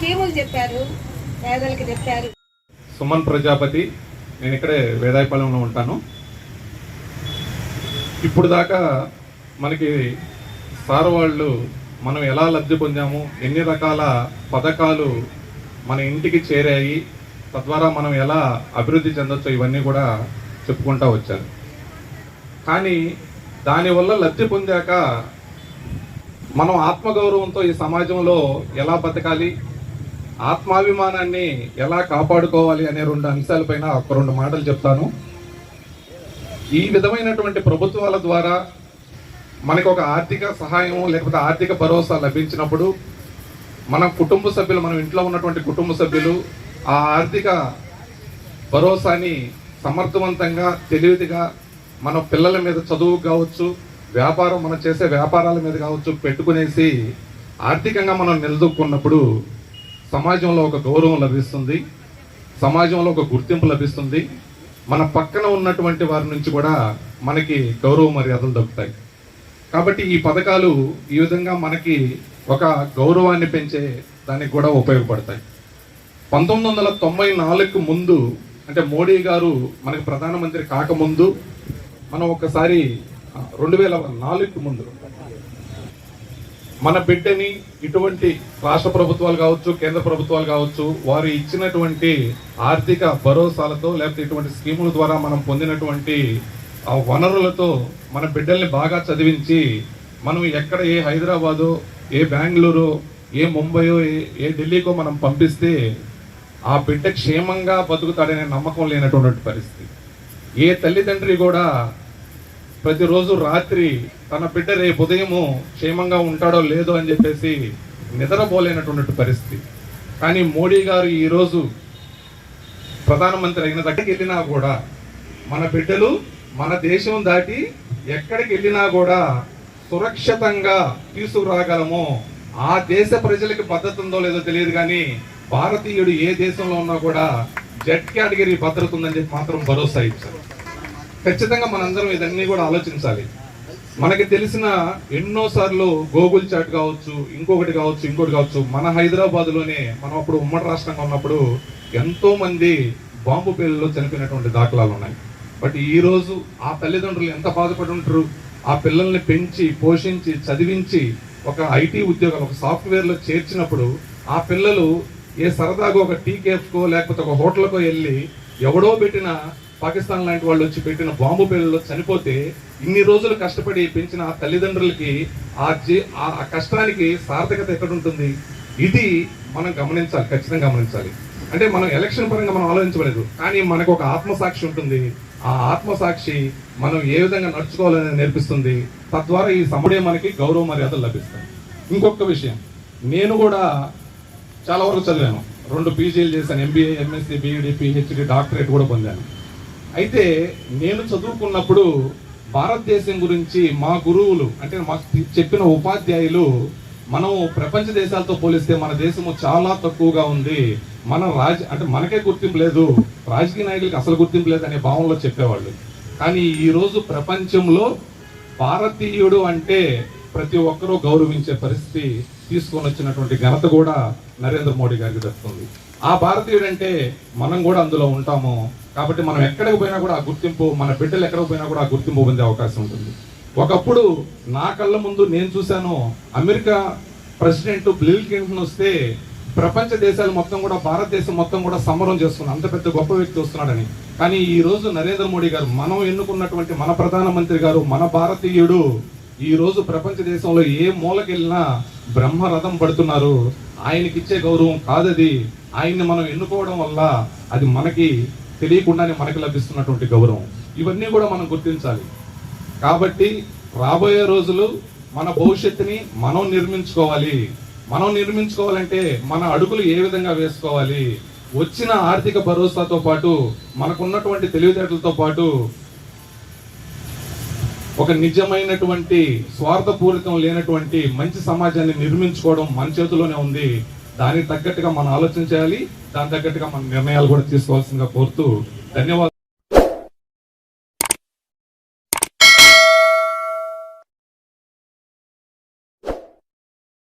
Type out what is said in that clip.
స్కీములు చెప్పారు, పేదలకు చెప్పారు. సుమన్ ప్రజాపతి, నేను ఇక్కడే వేదాయపాలెంలో ఉంటాను. ఇప్పుడు దాకా మనకి సార్ వాళ్ళు మనం ఎలా లబ్ధి పొందాము, ఎన్ని రకాల పథకాలు మన ఇంటికి చేరాయి, తద్వారా మనం ఎలా అభివృద్ధి చెందొచ్చో ఇవన్నీ కూడా చెప్పుకుంటూ వచ్చారు. కానీ దానివల్ల లబ్ధి పొందాక మనం ఆత్మగౌరవంతో ఈ సమాజంలో ఎలా బతకాలి, ఆత్మాభిమానాన్ని ఎలా కాపాడుకోవాలి అనే 2 అంశాలపైన ఒక 2 మాటలు చెప్తాను. ఈ విధమైనటువంటి ప్రభుత్వాల ద్వారా మనకు ఒక ఆర్థిక సహాయం లేకపోతే ఆర్థిక భరోసా లభించినప్పుడు మన కుటుంబ సభ్యులు, మనం ఇంట్లో ఉన్నటువంటి కుటుంబ సభ్యులు ఆ ఆర్థిక భరోసాని సమర్థవంతంగా తెలివిగా మన పిల్లల మీద చదువు కావచ్చు, వ్యాపారం మనం చేసే వ్యాపారాల మీద కావచ్చు పెట్టుకునేసి ఆర్థికంగా మనం నిలదొక్కున్నప్పుడు సమాజంలో ఒక గౌరవం లభిస్తుంది, సమాజంలో ఒక గుర్తింపు లభిస్తుంది. మన పక్కన ఉన్నటువంటి వారి నుంచి కూడా మనకి గౌరవ మర్యాదలు దక్కుతాయి. కాబట్టి ఈ పథకాలు ఈ విధంగా మనకి ఒక గౌరవాన్ని పెంచే దానికి కూడా ఉపయోగపడతాయి. 1994కు ముందు, అంటే మోడీ గారు మనకి ప్రధానమంత్రి కాకముందు, మనం ఒకసారి 2004కు ముందు మన బిడ్డని ఇటువంటి రాష్ట్ర ప్రభుత్వాలు కావచ్చు, కేంద్ర ప్రభుత్వాలు కావచ్చు, వారు ఇచ్చినటువంటి ఆర్థిక భరోసాలతో లేకపోతే ఇటువంటి స్కీముల ద్వారా మనం పొందినటువంటి ఆ వనరులతో మన బిడ్డల్ని బాగా చదివించి మనం ఎక్కడ ఏ హైదరాబాదో, ఏ బెంగళూరు, ఏ ముంబయో, ఏ ఢిల్లీకో మనం పంపిస్తే ఆ బిడ్డ క్షేమంగా బతుకుతాడనే నమ్మకం లేనటువంటి పరిస్థితి. ఏ తల్లిదండ్రి కూడా ప్రతిరోజు రాత్రి తన బిడ్డ రేపు ఉదయము క్షేమంగా ఉంటాడో లేదో అని చెప్పేసి నిద్రపోలేనటువంటి పరిస్థితి. కానీ మోడీ గారు ఈరోజు ప్రధానమంత్రి అయిన దగ్గరికి వెళ్ళినా కూడా మన బిడ్డలు మన దేశం దాటి ఎక్కడికి వెళ్ళినా కూడా సురక్షితంగా తీసుకురాగలము. ఆ దేశ ప్రజలకి భద్రత ఉందో లేదో తెలియదు, కానీ భారతీయుడు ఏ దేశంలో ఉన్నా కూడా జెడ్ కేటగిరీ భద్రత ఉందని చెప్పి మాత్రం భరోసా ఇచ్చారు. ఖచ్చితంగా మనందరం ఇదన్నీ కూడా ఆలోచించాలి. మనకి తెలిసిన ఎన్నోసార్లు గూగుల్ చాట్ కావచ్చు, ఇంకొకటి కావచ్చు, మన హైదరాబాద్లోనే మనం అప్పుడు ఉమ్మడి రాష్ట్రంగా ఉన్నప్పుడు ఎంతో మంది బాంబు పేలులో చనిపోయినటువంటి దాఖలాలు ఉన్నాయి. బట్ ఈరోజు ఆ తల్లిదండ్రులు ఎంత బాధపడి ఉంటారు. ఆ పిల్లల్ని పెంచి పోషించి చదివించి ఒక ఐటీ ఉద్యోగాలు, ఒక సాఫ్ట్వేర్లో చేర్చినప్పుడు ఆ పిల్లలు ఏ సరదాగా ఒక టీ కేఫ్కో లేకపోతే ఒక హోటల్కో వెళ్ళి ఎవడో పెట్టిన పాకిస్తాన్ లాంటి వాళ్ళు వచ్చి పెట్టిన బాంబు పేలులో చనిపోతే ఇన్ని రోజులు కష్టపడి పెంచిన ఆ తల్లిదండ్రులకి ఆ కష్టానికి సార్థకత ఎక్కడుంటుంది? ఇది మనం గమనించాలి, ఖచ్చితంగా గమనించాలి. అంటే మనం ఎలక్షన్ పరంగా మనం ఆలోచించలేదు, కానీ మనకు ఒక ఆత్మసాక్షి ఉంటుంది. ఆ ఆత్మసాక్షి మనం ఏ విధంగా నడుచుకోవాలని నేర్పిస్తుంది. తద్వారా ఈ సముడే మనకి గౌరవ మర్యాదలు లభిస్తాయి. ఇంకొక విషయం, నేను కూడా చాలా వరకు చదివాను, 2 పీజీలు చేశాను, MBA, MSc, BEd, PhD, doctorate కూడా పొందాను. అయితే నేను చదువుకున్నప్పుడు భారతదేశం గురించి మా గురువులు, అంటే మాకు చెప్పిన ఉపాధ్యాయులు, మనం ప్రపంచ దేశాలతో పోలిస్తే మన దేశము చాలా తక్కువగా ఉంది, మన అంటే మనకే గుర్తింపు లేదు, రాజకీయ నాయకులకి అసలు గుర్తింపు లేదు అనే భావనలో చెప్పేవాళ్ళు. కానీ ఈరోజు ప్రపంచంలో భారతీయుడు అంటే ప్రతి ఒక్కరూ గౌరవించే పరిస్థితి తీసుకొని వచ్చినటువంటి ఘనత కూడా నరేంద్ర మోడీ గారికి దక్కుతుంది. ఆ భారతీయుడు అంటే మనం కూడా అందులో ఉంటాము. కాబట్టి మనం ఎక్కడికి పోయినా కూడా ఆ గుర్తింపు, మన బిడ్డలు ఎక్కడికి పోయినా కూడా ఆ గుర్తింపు పొందే అవకాశం ఉంటుంది. ఒకప్పుడు నా కళ్ళ ముందు నేను చూశాను, అమెరికా ప్రెసిడెంట్ బిల్ క్లింటన్ వస్తే ప్రపంచ దేశాలు మొత్తం కూడా, భారతదేశం మొత్తం కూడా సంబరం చేసుకున్నాం, అంత పెద్ద గొప్ప వ్యక్తి వస్తున్నాడని. కానీ ఈ రోజు నరేంద్ర మోడీ గారు, మనం ఎన్నుకున్నటువంటి మన ప్రధానమంత్రి గారు, మన భారతీయుడు ఈ రోజు ప్రపంచ దేశంలో ఏ మూలకెళ్ళినా బ్రహ్మరథం పడుతున్నారు. ఆయనకి ఇచ్చే గౌరవం కాదది. ఆయన్ని మనం ఎన్నుకోవడం వల్ల అది మనకి తెలియకుండానే మనకి లభిస్తున్నటువంటి గౌరవం. ఇవన్నీ కూడా మనం గుర్తించాలి. కాబట్టి రాబోయే రోజులు మన భవిష్యత్తుని మనం నిర్మించుకోవాలి. మనం నిర్మించుకోవాలంటే మన అడుగులు ఏ విధంగా వేసుకోవాలి, వచ్చిన ఆర్థిక భరోసాతో పాటు మనకున్నటువంటి తెలివితేటలతో పాటు ఒక నిజమైనటువంటి స్వార్థపూరితం లేనటువంటి మంచి సమాజాన్ని నిర్మించుకోవడం మన చేతిలోనే ఉంది. దానికి తగ్గట్టుగా మనం ఆలోచన చేయాలి, దాని తగ్గట్టుగా మన నిర్ణయాలు కూడా తీసుకోవాల్సిందిగా కోరుతూ ధన్యవాదాలు.